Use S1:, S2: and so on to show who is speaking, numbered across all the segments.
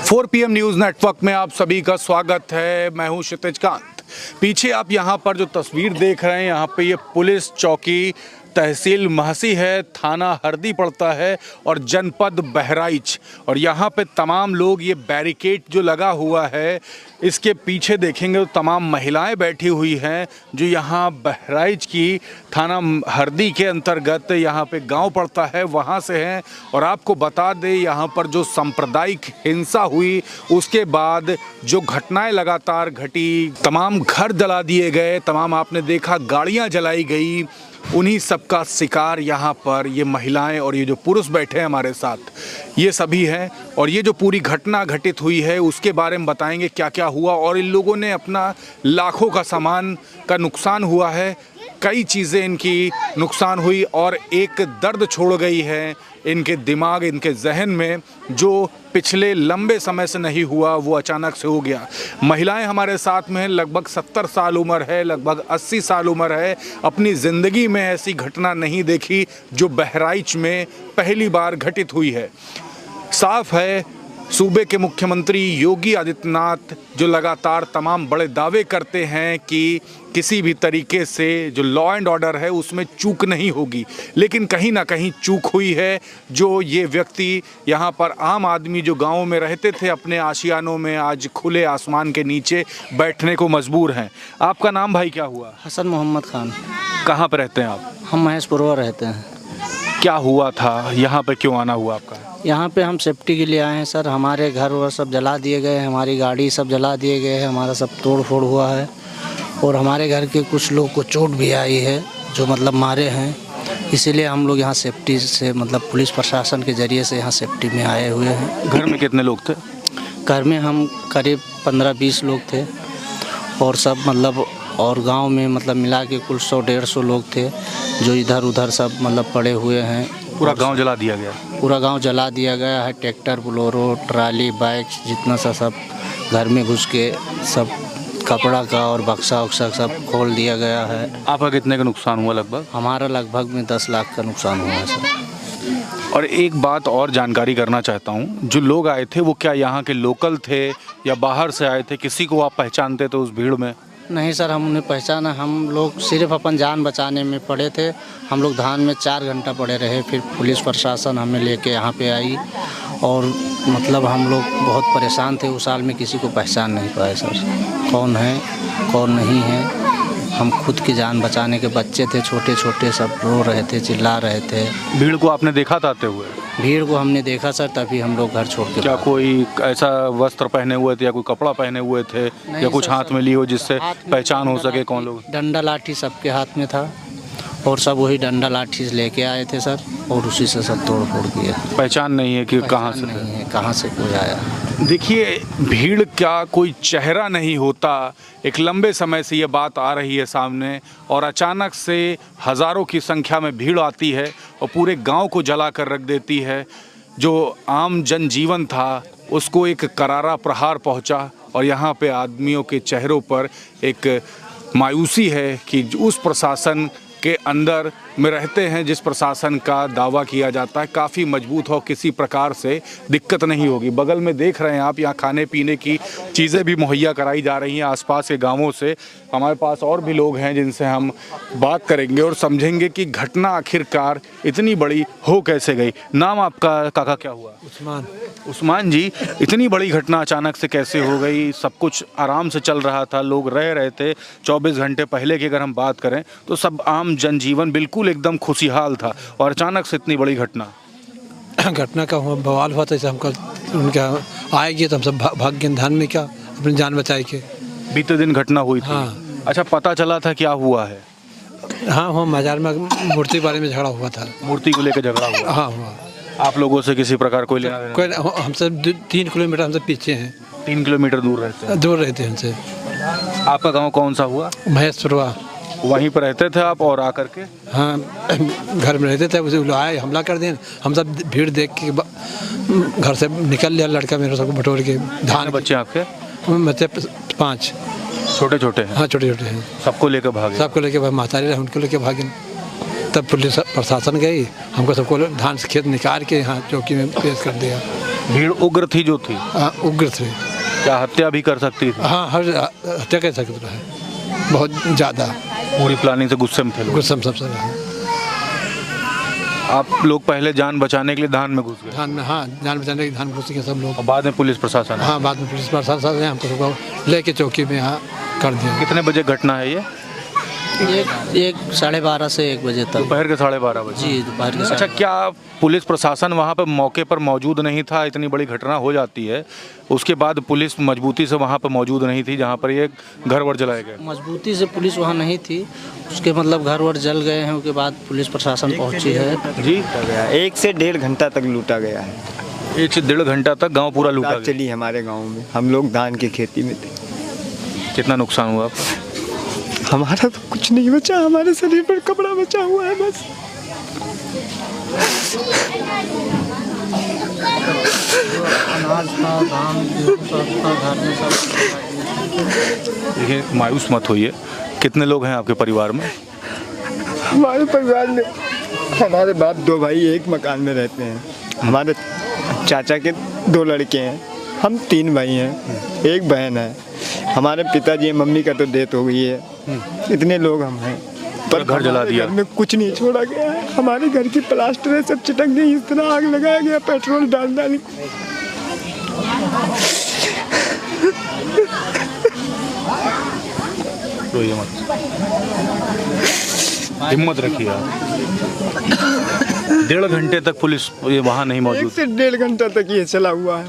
S1: 4 PM news network में आप सभी का स्वागत है। मैं हूं क्षितिज कांत। पीछे आप यहां पर जो तस्वीर देख रहे हैं, यहां पे ये पुलिस चौकी तहसील महसी है, थाना हरदी पड़ता है और जनपद बहराइच। और यहाँ पे तमाम लोग, ये बैरिकेड जो लगा हुआ है इसके पीछे देखेंगे तो तमाम महिलाएं बैठी हुई हैं जो यहाँ बहराइच की थाना हरदी के अंतर्गत यहाँ पे गांव पड़ता है, वहाँ से हैं। और आपको बता दें, यहाँ पर जो सांप्रदायिक हिंसा हुई उसके बाद जो घटनाएं लगातार घटी, तमाम घर जला दिए गए, तमाम आपने देखा गाड़ियाँ जलाई गई, उन्हीं सबका शिकार यहाँ पर ये महिलाएं और ये जो पुरुष बैठे हैं हमारे साथ, ये सभी हैं। और ये जो पूरी घटना घटित हुई है उसके बारे में बताएंगे क्या क्या हुआ। और इन लोगों ने अपना लाखों का सामान का नुकसान हुआ है, कई चीज़ें इनकी नुकसान हुई और एक दर्द छोड़ गई है इनके दिमाग, इनके जहन में, जो पिछले लंबे समय से नहीं हुआ वो अचानक से हो गया। महिलाएं हमारे साथ में हैं, लगभग 70 साल उम्र है, लगभग 80 साल उम्र है। अपनी ज़िंदगी में ऐसी घटना नहीं देखी जो बहराइच में पहली बार घटित हुई है। साफ है, सूबे के मुख्यमंत्री योगी आदित्यनाथ जो लगातार तमाम बड़े दावे करते हैं कि किसी भी तरीके से जो लॉ एंड ऑर्डर है उसमें चूक नहीं होगी, लेकिन कहीं ना कहीं चूक हुई है। जो ये व्यक्ति यहाँ पर आम आदमी जो गाँव में रहते थे अपने आशियानों में, आज खुले आसमान के नीचे बैठने को मजबूर हैं। आपका नाम भाई क्या हुआ?
S2: हसन मोहम्मद खान।
S1: कहाँ पर रहते हैं आप?
S2: हम महेशपुरवा रहते हैं।
S1: क्या हुआ था, यहाँ पर क्यों आना हुआ आपका?
S2: यहाँ पे हम सेफ्टी के लिए आए हैं सर। हमारे घर वर सब जला दिए गए हैं, हमारी गाड़ी सब जला दिए गए हैं, हमारा सब तोड़ फोड़ हुआ है और हमारे घर के कुछ लोग को चोट भी आई है जो मतलब मारे हैं। इसीलिए हम लोग यहाँ सेफ्टी से मतलब पुलिस प्रशासन के ज़रिए से यहाँ सेफ्टी में आए हुए हैं।
S1: घर में कितने लोग थे?
S2: घर में हम करीब 15-20 लोग थे और सब मतलब और गांव में मतलब मिला के कुल 100-150 लोग थे जो इधर उधर सब मतलब पड़े हुए हैं।
S1: पूरा गांव जला दिया गया?
S2: पूरा गांव जला दिया गया है। ट्रैक्टर, बोलेरो, ट्राली, बाइक, जितना सा सब घर में घुस के सब कपड़ा का और बक्सा उक्सा सब खोल दिया गया है।
S1: आपका कितने का नुकसान हुआ लगभग?
S2: हमारा लगभग में 10 लाख का नुकसान हुआ है सर।
S1: और एक बात और जानकारी करना चाहता हूँ, जो लोग आए थे वो क्या यहाँ के लोकल थे या बाहर से आए थे? किसी को आप पहचानते थे उस भीड़ में?
S2: नहीं सर, हम उन्हें पहचाना। हम लोग सिर्फ अपन जान बचाने में पड़े थे। हम लोग धान में 4 घंटा पड़े रहे, फिर पुलिस प्रशासन हमें लेके यहाँ पे आई और मतलब हम लोग बहुत परेशान थे। उस साल में किसी को पहचान नहीं पाए सर, कौन है कौन नहीं है। हम खुद की जान बचाने के बच्चे थे, छोटे छोटे, सब रो रहे थे, चिल्ला रहे थे।
S1: भीड़ को आपने देखा था आते हुए?
S2: भीड़ को हमने देखा सर, तभी हम लोग घर छोड़ के।
S1: क्या कोई ऐसा वस्त्र पहने हुए थे या कोई कपड़ा पहने हुए थे या कुछ हाथ में लिए हो जिससे पहचान हो सके कौन लोग?
S2: डंडा लाठी सबके हाथ में था और सब वही डंडा लाठी लेके आए थे सर और उसी से सब तोड़ फोड़ किए।
S1: पहचान नहीं है कि कहाँ से?
S2: नहीं है कहाँ से कोई आया।
S1: देखिए, भीड़ का कोई चेहरा नहीं होता। एक लंबे समय से ये बात आ रही है सामने और अचानक से हज़ारों की संख्या में भीड़ आती है और पूरे गांव को जला कर रख देती है। जो आम जनजीवन था उसको एक करारा प्रहार पहुंचा और यहाँ पे आदमियों के चेहरों पर एक मायूसी है कि उस प्रशासन के अंदर में रहते हैं जिस प्रशासन का दावा किया जाता है काफ़ी मजबूत हो, किसी प्रकार से दिक्कत नहीं होगी। बगल में देख रहे हैं आप, यहाँ खाने पीने की चीज़ें भी मुहैया कराई जा रही हैं आसपास के गांवों से। हमारे पास और भी लोग हैं जिनसे हम बात करेंगे और समझेंगे कि घटना आखिरकार इतनी बड़ी हो कैसे गई। नाम आपका काका क्या हुआ?
S2: उस्मान।
S1: उस्मान जी, इतनी बड़ी घटना अचानक से कैसे हो गई? सब कुछ आराम से चल रहा था, लोग रह रहे थे। 24 घंटे पहले की अगर हम बात करें तो सब आम जनजीवन बिल्कुल एकदम खुशहाल था और अचानक से इतनी बड़ी घटना
S3: का बवाल हुआ था। जैसे हमका उनका आएगी तो हम सब भाग गए धान में, क्या अपनी जान बचाए के।
S1: बीते दिन घटना हुई थी?
S3: हाँ।
S1: अच्छा, पता चला था क्या हुआ है?
S3: हाँ, बाजार में मूर्ति के बारे में झगड़ा हुआ था।
S1: मूर्ति को लेकर झगड़ा हुआ?
S3: हाँ हुआ।
S1: आप लोगों से किसी प्रकार कोई लेना देना?
S3: कोई, हमसे 3 किलोमीटर हमसे पीछे हैं।
S1: 3 किलोमीटर दूर रहते हैं?
S3: दूर रहते हैं हमसे।
S1: आपका गाँव कौन सा हुआ?
S3: महेशपुरवा।
S1: वहीं पर रहते थे आप और आकर के?
S3: हाँ, घर में रहते थे। उसे आए, हमला कर दिए। हम सब भीड़ देख के घर से निकल लिया लड़का मेरे, सबको बटोर के। धान
S1: बच्चे आपके?
S3: बच्चे 5
S1: छोटे छोटे हैं?
S3: हाँ, छोटे छोटे हैं।
S1: सबको लेकर भागे?
S3: सबको लेके मातारी रहे, उनको लेके भागे। तब पुलिस प्रशासन गई, हमको सबको धान से खेत निकाल के यहाँ चौकी में पेश कर दिया।
S1: भीड़ उग्र थी जो थी,
S3: हाँ, उग्र थे।
S1: क्या हत्या भी कर सकती थी?
S3: हाँ, हर हत्या कर सकते हैं, बहुत ज़्यादा
S1: पूरी प्लानिंग से गुस्से में थे लोग।
S3: गुस्सा सबसे ज़्यादा।
S1: आप लोग पहले जान बचाने के लिए धान में घुस गए
S3: धान में, हाँ, जान बचाने के धान घुस गए सब लोग।
S1: और बाद में पुलिस प्रशासन?
S3: हाँ, बाद में पुलिस प्रशासन ने हमको लेके चौकी में यहाँ कर दिया।
S1: कितने बजे घटना है ये?
S2: एक 12:30 से 1 बजे तक।
S1: दोपहर के 12:30 बजे?
S2: जी, दोपहर के
S1: अच्छा, क्या पुलिस प्रशासन वहाँ पर मौके पर मौजूद नहीं था? इतनी बड़ी घटना हो जाती है, उसके बाद पुलिस मजबूती से वहाँ पर मौजूद नहीं थी जहाँ पर ये घर वर जलाए गए?
S2: मजबूती से पुलिस वहाँ नहीं थी, उसके मतलब घर वर जल गए हैं, उसके बाद पुलिस प्रशासन पहुँची है।
S1: जी,
S4: 1 से 1.5 घंटा तक लूटा गया है।
S1: 1 से 1.5 घंटा तक गांव पूरा लूटा
S4: रात
S1: गया?
S4: चली हमारे गांव में, हम लोग धान की खेती में थे।
S1: कितना नुकसान हुआ आपका?
S4: हमारा तो कुछ नहीं बचा, हमारे शरीर पर कपड़ा बचा हुआ है बस।
S1: देखिए, मायूस मत होइए। कितने लोग हैं आपके परिवार में?
S4: हमारे परिवार में हमारे बाप 2 भाई एक मकान में रहते हैं। हमारे चाचा के 2 लड़के हैं, हम 3 भाई हैं, 1 बहन है। हमारे पिताजी मम्मी का तो डेथ हो गई है। इतने लोग हम हैं, पर
S1: घर जला दिया।
S4: घर में कुछ नहीं छोड़ा गया है। हमारे घर की प्लास्टर है सब चिटक गई, इस तरह आग लगाया गया पेट्रोल डाल डाल के।
S1: रोइए मत, हिम्मत रखिए आप। 1.5 घंटे तक पुलिस ये वहाँ नहीं
S4: 1
S1: मौजूद?
S4: से 1.5 घंटा तक ये चला हुआ है।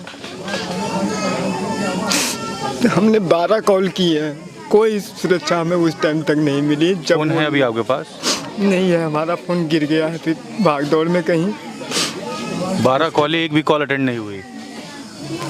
S4: तो हमने 12 कॉल की है, कोई सुरक्षा हमें उस टाइम तक नहीं मिली। जब
S1: फोन है अभी आपके पास?
S4: नहीं है, हमारा फोन गिर गया है फिर भाग दौड़ में कहीं।
S1: 12 कॉल, एक भी कॉल अटेंड नहीं हुई?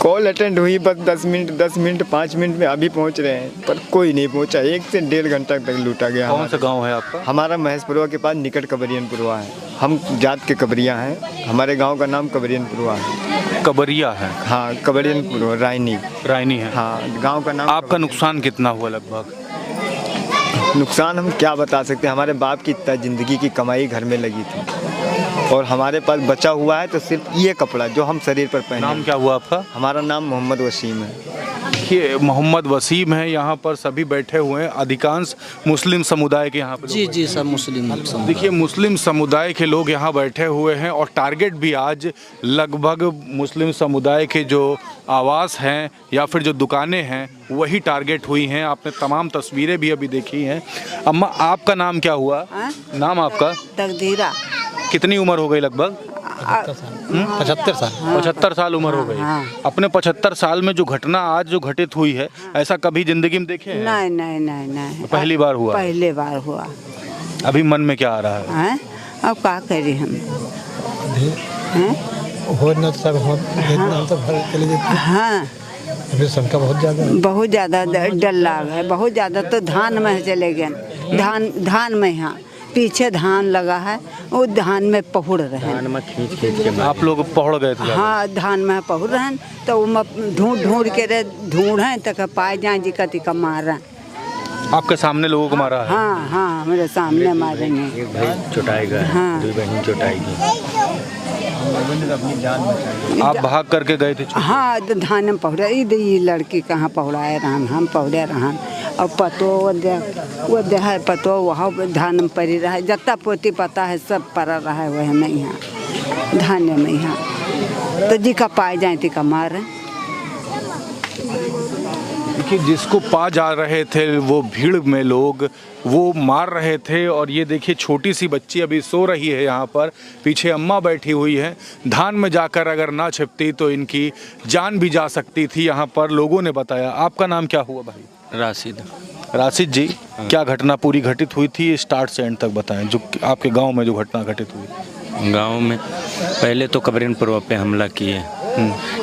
S4: कॉल अटेंड हुई बस 10 मिनट 5 मिनट में अभी पहुंच रहे हैं, पर कोई नहीं पहुंचा। 1 से 1.5 घंटा तक लूटा गया।
S1: कौन सा गांव है आपका?
S4: हमारा महेशपुरवा के पास निकट कबरियनपुरवा है। हम जात के कबरिया हैं, हमारे गांव का नाम कबरियनपुरवा है।
S1: कबरिया है?
S4: हाँ, कबरियनपुरवा, रायनी
S1: है।
S4: हाँ, गांव का नाम।
S1: आपका नुकसान कितना हुआ लगभग?
S4: नुकसान हम क्या बता सकते हैं। हमारे बाप की इतना ज़िंदगी की कमाई घर में लगी थी, और हमारे पास बचा हुआ है तो सिर्फ ये कपड़ा जो हम शरीर पर पहने।
S1: नाम क्या हुआ आपका?
S4: हमारा नाम मोहम्मद वसीम है।
S1: देखिए, मोहम्मद वसीम है, यहाँ पर सभी बैठे हुए हैं, अधिकांश मुस्लिम समुदाय के यहाँ पे लोग
S2: जी
S1: बैठे
S2: जी,
S1: हैं।
S2: सब मुस्लिम समुदाय।
S1: देखिए, मुस्लिम समुदाय के लोग यहाँ बैठे हुए हैं, और टारगेट भी आज लगभग मुस्लिम समुदाय के जो आवास हैं या फिर जो दुकानें हैं वही टारगेट हुई हैं। आपने तमाम तस्वीरें भी अभी देखी हैं। अम्मा, आपका नाम क्या हुआ? नाम आपका?
S5: तकदीरा।
S1: कितनी उम्र हो गई लगभग?
S3: 75 साल।
S1: 75 साल उम्र हो गई। अपने 75 साल में जो घटना आज जो घटित हुई है, ऐसा कभी जिंदगी में देखे हैं?
S5: नहीं नहीं नहीं नहीं,
S1: पहली बार हुआ?
S5: पहले बार हुआ।
S1: अभी मन में क्या आ रहा है?
S5: हैं? अब क्या करें हम? हैं? हाँ,
S3: संख्या बहुत ज़्यादा
S5: डर लाग है, बहुत ज़्यादा। तो धान में चले गए, धान में यहाँ पीछे धान लगा है, वो धान में पहुड़ रहे हैं।
S1: आप लोग पहुड़ गए थे?
S5: हाँ, धान में पहुड़ रहे हैं, तो वो ढूंढ के ढूंढे तक पाए जाए जी कति का मार रहे हैं।
S1: आपके सामने लोगों को मारा है?
S5: हाँ हाँ, मेरे सामने मारेंगे।
S4: एक भाई चुटाएगा,
S5: हाँ।
S4: 2 बहन चुटाएगी।
S1: आप भाग करके गए थे?
S5: हाँ, तो धान में पहुँचा। ये लड़की कहाँ पहुँचाए रहन, हम पहुँचे रहन। और पतो वो दे है, पतो वहाँ धान में पड़ी रहा, जितना पोती पता है सब पड़ा रहा है वह में यहाँ धान में यहाँ। तो जी का पाए जाए ती का मार।
S1: देखिए, जिसको पा जा रहे थे वो भीड़ में लोग वो मार रहे थे। और ये देखिए, छोटी सी बच्ची अभी सो रही है यहाँ पर, पीछे अम्मा बैठी हुई है। धान में जाकर अगर ना छिपती तो इनकी जान भी जा सकती थी, यहाँ पर लोगों ने बताया। आपका नाम क्या हुआ भाई?
S6: राशिद।
S1: राशिद जी, क्या घटना पूरी घटित हुई थी? स्टार्ट से एंड तक बताएं, जो आपके गांव में जो घटना घटित हुई।
S6: गांव में पहले तो कबरिनपुरवा पे हमला किए,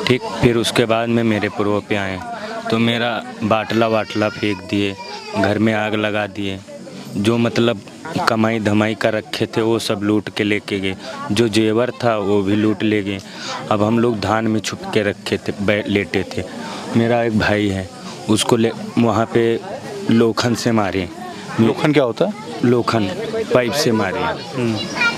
S6: ठीक। फिर उसके बाद में मेरे पुरवा पे आए तो मेरा बाटला फेंक दिए, घर में आग लगा दिए। जो मतलब कमाई धमाई का रखे थे वो सब लूट के लेके गए, जो जेवर था वो भी लूट ले गए। अब हम लोग धान में छुप के रखे थे, लेटे थे। मेरा एक भाई है, उसको वहाँ पे लोखन से मारे।
S1: लोखन क्या होता है?
S6: लोखन पाइप से मारे।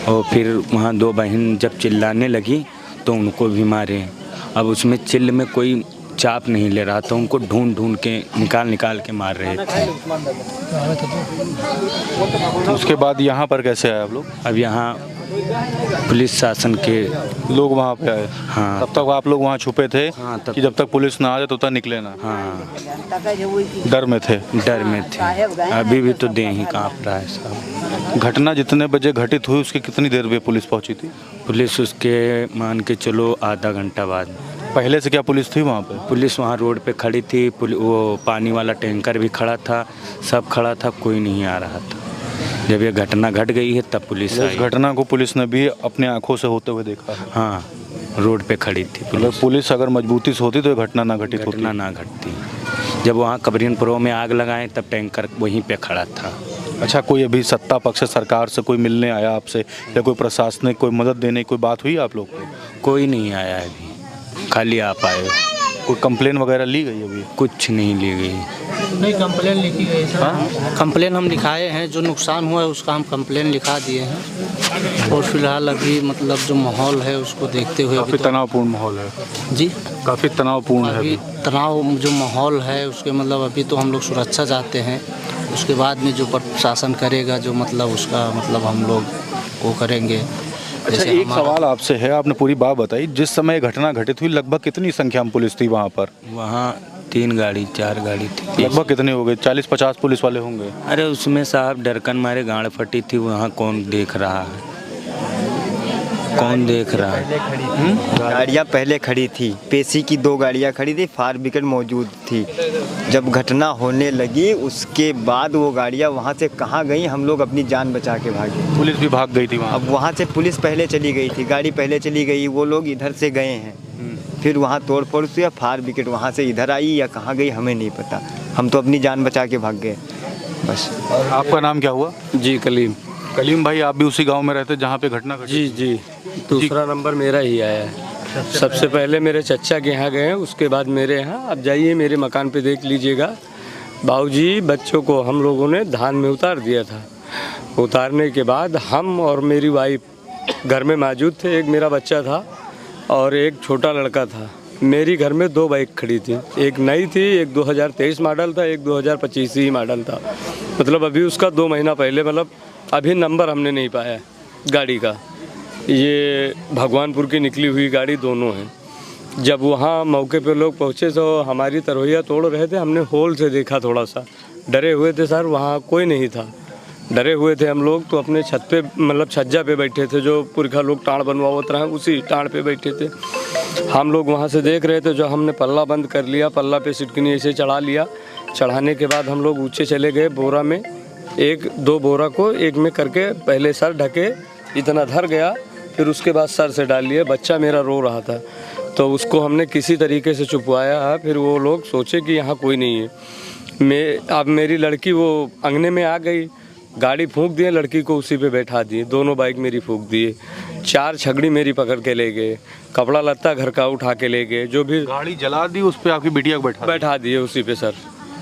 S6: और फिर वहाँ 2 बहन जब चिल्लाने लगी तो उनको भी मारे। अब उसमें चिल्ल में कोई चाप नहीं ले रहा था, उनको ढूंढ ढूंढ के निकाल के मार रहे थे।
S1: उसके बाद यहाँ पर कैसे आए आप लोग?
S6: अब यहाँ पुलिस शासन के
S1: लोग वहाँ पे आए?
S6: हाँ।
S1: तब तक आप लोग वहाँ छुपे थे?
S6: हाँ, तब
S1: कि जब तक पुलिस ना आ जाए तब तक निकले ना?
S6: हाँ,
S1: डर में थे?
S6: डर में थे। अभी भी तो देह ही काँप रहा है साहब।
S1: घटना जितने बजे घटित हुई उसके कितनी देर में पुलिस पहुंची थी?
S6: पुलिस उसके मान के चलो आधा घंटा बाद।
S1: पहले से क्या पुलिस थी वहाँ पे?
S6: पुलिस वहाँ रोड पे खड़ी थी, वो पानी वाला टैंकर भी खड़ा था, सब खड़ा था, कोई नहीं आ रहा था। जब ये घटना घट गई है तब पुलिस आई।
S1: इस घटना को पुलिस ने भी अपने आंखों से होते हुए देखा है?
S6: हाँ, रोड पे खड़ी थी पुलिस।
S1: पुलिस अगर मजबूती से होती तो ये घटना ना घटित होती?
S6: घटना ना घटती। जब वहाँ कबरीनपुरों में आग लगाए तब टैंकर वहीं पे खड़ा था।
S1: अच्छा, कोई अभी सत्ता पक्ष सरकार से कोई मिलने आया आपसे या कोई प्रशासनिक कोई मदद देने की कोई बात हुई आप लोग को?
S6: कोई नहीं आया अभी, खाली आप आए।
S1: कोई कंप्लेन वगैरह ली गई अभी?
S6: कुछ नहीं ली गई।
S2: नहीं, कंप्लेन लिखी गई सर। कंप्लेन हम लिखाए हैं, जो नुकसान हुआ है उसका हम कंप्लेन लिखा दिए हैं। और फिलहाल अभी मतलब जो माहौल है उसको देखते हुए
S1: काफ़ी तनावपूर्ण माहौल है
S2: जी,
S1: काफ़ी तनावपूर्ण है
S2: अभी तनाव जो माहौल है उसके मतलब अभी तो हम लोग सुरक्षा चाहते हैं। उसके बाद में जो प्रशासन करेगा जो मतलब उसका मतलब हम लोग वो करेंगे।
S1: अच्छा, एक सवाल आपसे है, आपने पूरी बात बताई। जिस समय घटना घटित हुई लगभग कितनी संख्या में पुलिस थी वहाँ पर?
S6: वहाँ 3 गाड़ी 4 गाड़ी थी।
S1: लगभग कितने हो गए? 40-50 पुलिस वाले होंगे?
S6: अरे उसमें साहब डरकन मारे गाड़ फटी थी, वहाँ कौन देख रहा है? कौन देख रहा है?
S4: गाड़ियाँ पहले खड़ी थी, पेशी की 2 गाड़ियाँ खड़ी थी, फायर ब्रिगेड मौजूद थी। जब घटना होने लगी उसके बाद वो गाड़ियाँ वहाँ से कहाँ गई, हम लोग अपनी जान बचा के भागे।
S1: पुलिस भी भाग गई थी वहाँ?
S4: अब वहाँ से पुलिस पहले चली गई थी, गाड़ी पहले चली गई, वो लोग इधर से गए हैं। फिर वहाँ तोड़ फोड़ से फायर ब्रिगेड वहाँ से इधर आई या कहाँ गई हमें नहीं पता। हम तो अपनी जान बचा के भाग गए बस।
S1: आपका नाम क्या हुआ?
S7: जी कलीम।
S1: कलीम भाई, आप भी उसी गांव में रहते जहाँ पे घटना घटी?
S7: जी जी, दूसरा नंबर मेरा ही आया है। सबसे पहले मेरे चचा के यहाँ गए, उसके बाद मेरे यहाँ। अब जाइए मेरे मकान पे देख लीजिएगा। बाबूजी बच्चों को हम लोगों ने धान में उतार दिया था। उतारने के बाद हम और मेरी वाइफ घर में मौजूद थे। एक मेरा बच्चा था और एक छोटा लड़का था। मेरी घर में 2 बाइक खड़ी थी, एक नई थी, एक 2023 मॉडल था, एक 2025 ही मॉडल था। मतलब अभी उसका 2 महीना पहले, मतलब अभी नंबर हमने नहीं पाया गाड़ी का। ये भगवानपुर की निकली हुई गाड़ी दोनों हैं। जब वहाँ मौके पे लोग पहुँचे तो हमारी तरवैया तोड़ रहे थे। हमने होल से देखा, थोड़ा सा डरे हुए थे सर, वहाँ कोई नहीं था। डरे हुए थे हम लोग तो अपने छत पे मतलब छज्जा पे बैठे थे, जो पुरखा लोग टाँड़ बनवावत रहे उसी टाँड़ पे बैठे थे। हम लोग वहाँ से देख रहे थे। जो हमने पल्ला बंद कर लिया, पल्ला पे सिटकनी ऐसे चढ़ा लिया। चढ़ाने के बाद हम लोग ऊँचे चले गए, बोरा में 1-2 बोरा को एक में करके पहले सर ढके, इतना धर गया, फिर उसके बाद सर से डाल लिया। बच्चा मेरा रो रहा था तो उसको हमने किसी तरीके से छुपवाया है। फिर वो लोग सोचे कि यहाँ कोई नहीं है। अब मेरी लड़की वो अंगने में आ गई, गाड़ी फूंक दिए, लड़की को उसी पे बैठा दिए, दोनों बाइक मेरी फूंक दिए। 4 छगड़ी मेरी पकड़ के ले गए, कपड़ा लत्ता घर का उठा के ले गए। जो भी
S1: गाड़ी जला दी, उस पर आपकी बिटिया को बैठा
S7: दिए उसी पे सर,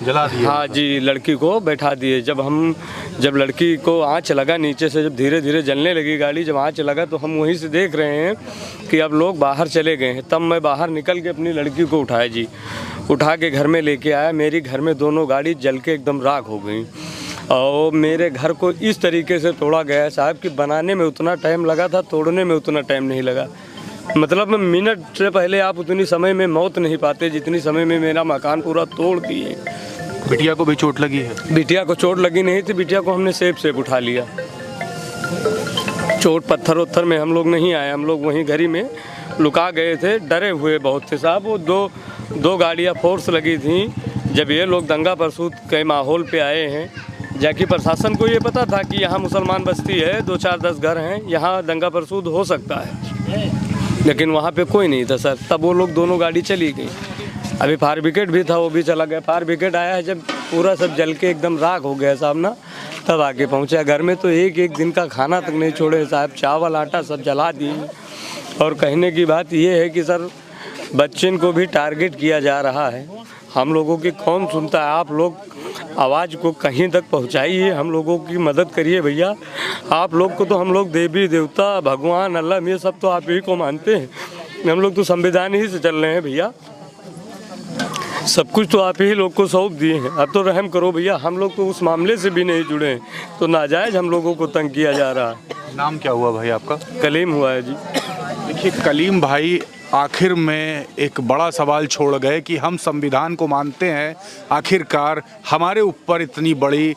S1: जला दिया?
S7: हाँ जी, लड़की को बैठा दिए। जब लड़की को आँच लगा नीचे से, जब धीरे धीरे जलने लगी गाड़ी, जब आँच लगा तो हम वहीं से देख रहे हैं कि अब लोग बाहर चले गए हैं। तब मैं बाहर निकल के अपनी लड़की को उठाया जी, उठा के घर में लेके आया। मेरी घर में दोनों गाड़ी जल के एकदम राख हो गई। और मेरे घर को इस तरीके से तोड़ा गया साहब कि बनाने में उतना टाइम लगा था, तोड़ने में उतना टाइम नहीं लगा। मतलब मिनट से पहले आप उतनी समय में मौत नहीं पाते जितनी समय में मेरा मकान पूरा तोड़ दिए।
S1: बिटिया को भी चोट लगी है?
S7: बिटिया को चोट लगी नहीं थी, बिटिया को हमने सेफ उठा लिया। चोट पत्थर में हम लोग नहीं आए, हम लोग वहीं घरी में लुका गए थे, डरे हुए बहुत थे साहब। वो दो गाड़ियाँ फोर्स लगी थी। जब ये लोग दंगा परसूद के माहौल पे आए हैं, जबकि प्रशासन को ये पता था कि यहाँ मुसलमान बस्ती है, 2-4-10 घर हैं, यहाँ दंगा परसूद हो सकता है, लेकिन वहाँ पे कोई नहीं था सर। तब वो लोग दोनों गाड़ी चली गई। अभी फायर ब्रिगेड भी था, वो भी चला गया। फायर ब्रिगेड आया है जब पूरा सब जल के एकदम राख हो गया साहब ना, तब आके पहुँचा। घर में तो एक दिन का खाना तक नहीं छोड़े साहब, चावल आटा सब जला दिए। और कहने की बात ये है कि सर बच्चन को भी टारगेट किया जा रहा है। हम लोगों की कौन सुनता है? आप लोग आवाज़ को कहीं तक पहुंचाइए, हम लोगों की मदद करिए भैया। आप लोग को तो हम लोग देवी देवता भगवान अल्लाह ये सब तो आप ही को मानते हैं, हम लोग तो संविधान ही से चल रहे हैं भैया, सब कुछ तो आप ही लोग को सौंप दिए हैं। अब तो रहम करो भैया, हम लोग तो उस मामले से भी नहीं जुड़े हैं, तो नाजायज हम लोगों को तंग किया जा रहा है।
S1: नाम क्या हुआ भाई आपका?
S7: कलीम हुआ है जी।
S1: देखिए कलीम भाई आखिर में एक बड़ा सवाल छोड़ गए कि हम संविधान को मानते हैं, आखिरकार हमारे ऊपर इतनी बड़ी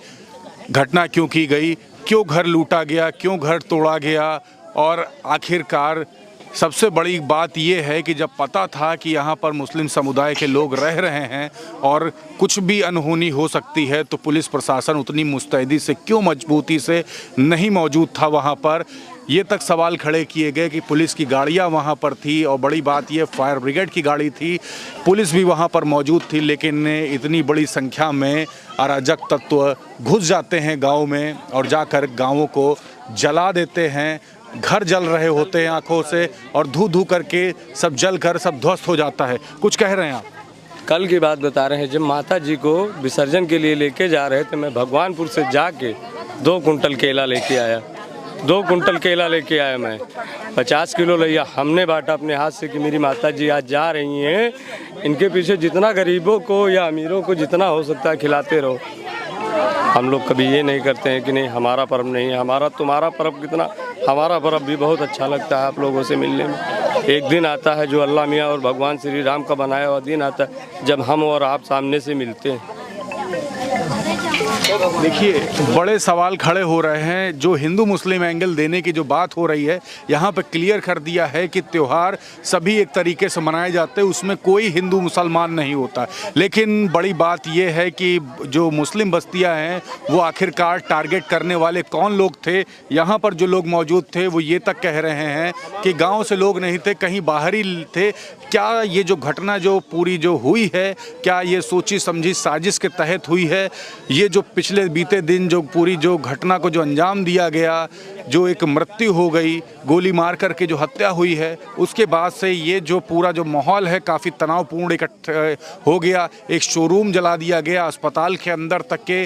S1: घटना क्यों की गई, क्यों घर लूटा गया, क्यों घर तोड़ा गया, और आखिरकार सबसे बड़ी बात यह है कि जब पता था कि यहाँ पर मुस्लिम समुदाय के लोग रह रहे हैं और कुछ भी अनहोनी हो सकती है, तो पुलिस प्रशासन उतनी मुस्तैदी से क्यों मजबूती से नहीं मौजूद था वहाँ पर। ये तक सवाल खड़े किए गए कि पुलिस की गाड़ियाँ वहाँ पर थी, और बड़ी बात ये फायर ब्रिगेड की गाड़ी थी, पुलिस भी वहाँ पर मौजूद थी, लेकिन इतनी बड़ी संख्या में अराजक तत्व घुस जाते हैं गाँव में और जाकर गाँवों को जला देते हैं। घर जल रहे होते हैं आंखों से, और धू धू करके सब जल कर सब ध्वस्त हो जाता है। कुछ कह रहे हैं आप?
S7: कल की बात बता रहे हैं, जब माता जी को विसर्जन के लिए लेके जा रहे थे, मैं भगवानपुर से जाके 2 कुंटल केला लेके आया, 2 कुंटल केला लेके आया मैं, 50 किलो लिया, हमने बांटा अपने हाथ से कि मेरी माता जी आज जा रही हैं, इनके पीछे जितना गरीबों को या अमीरों को जितना हो सकता है खिलाते रहो। हम लोग कभी ये नहीं करते हैं कि नहीं हमारा पर्व नहीं है, हमारा तुम्हारा पर्व कितना, हमारा पर्व भी बहुत अच्छा लगता है आप लोगों से मिलने में। एक दिन आता है जो अल्लाह मियाँ और भगवान श्री राम का बनाया हुआ दिन आता है, जब हम और आप सामने से मिलते हैं।
S1: देखिए बड़े सवाल खड़े हो रहे हैं। जो हिंदू मुस्लिम एंगल देने की जो बात हो रही है, यहाँ पे क्लियर कर दिया है कि त्यौहार सभी एक तरीके से मनाए जाते हैं, उसमें कोई हिंदू मुसलमान नहीं होता। लेकिन बड़ी बात यह है कि जो मुस्लिम बस्तियाँ हैं वो आखिरकार टारगेट करने वाले कौन लोग थे। यहाँ पर जो लोग मौजूद थे वो ये तक कह रहे हैं कि गाँव से लोग नहीं थे, कहीं बाहर ही थे। क्या ये जो घटना जो पूरी जो हुई है, क्या ये सोची समझी साजिश के तहत हुई है? ये जो पिछले बीते दिन जो पूरी जो घटना को जो अंजाम दिया गया, जो एक मृत्यु हो गई, गोली मार करके जो हत्या हुई है, उसके बाद से ये जो पूरा जो माहौल है काफ़ी तनावपूर्ण इकट्ठा हो गया। एक शोरूम जला दिया गया, अस्पताल के अंदर तक के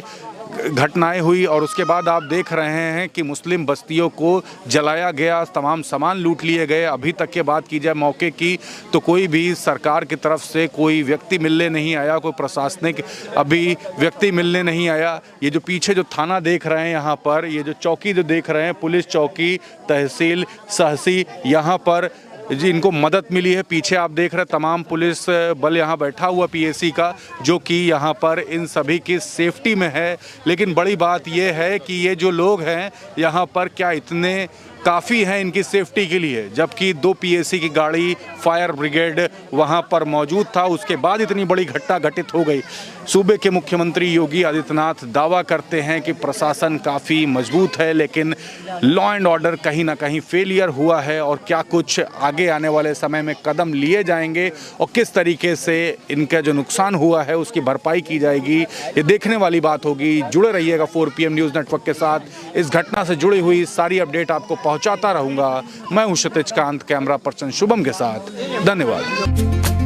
S1: घटनाएं हुई, और उसके बाद आप देख रहे हैं कि मुस्लिम बस्तियों को जलाया गया, तमाम सामान लूट लिए गए। अभी तक के बात की जाए मौके की, तो कोई भी सरकार की तरफ से कोई व्यक्ति मिलने नहीं आया, कोई प्रशासनिक अभी व्यक्ति मिलने नहीं आया। ये जो पीछे जो थाना देख रहे हैं यहाँ पर, ये जो चौकी जो देख रहे हैं, पुलिस चौकी, तहसील, सहसी, यहाँ पर जी इनको मदद मिली है। पीछे आप देख रहे हैं तमाम पुलिस बल यहाँ बैठा हुआ पीएसी का, जो कि यहाँ पर इन सभी की सेफ्टी में है। लेकिन बड़ी बात ये है कि ये जो लोग हैं यहाँ पर क्या इतने काफ़ी हैं इनकी सेफ्टी के लिए, जबकि 2 पीएसी की गाड़ी, फायर ब्रिगेड वहाँ पर मौजूद था, उसके बाद इतनी बड़ी घटना घटित हो गई। सूबे के मुख्यमंत्री योगी आदित्यनाथ दावा करते हैं कि प्रशासन काफ़ी मजबूत है, लेकिन लॉ एंड ऑर्डर कहीं ना कहीं फेलियर हुआ है। और क्या कुछ आगे आने वाले समय में कदम लिए जाएंगे और किस तरीके से इनका जो नुकसान हुआ है उसकी भरपाई की जाएगी, ये देखने वाली बात होगी। जुड़े रहिएगा 4PM न्यूज़ नेटवर्क के साथ। इस घटना से जुड़ी हुई सारी अपडेट आपको पहुंचाता रहूंगा। मैं हूं क्षितिज कांत, कैमरा पर्सन शुभम के साथ। धन्यवाद।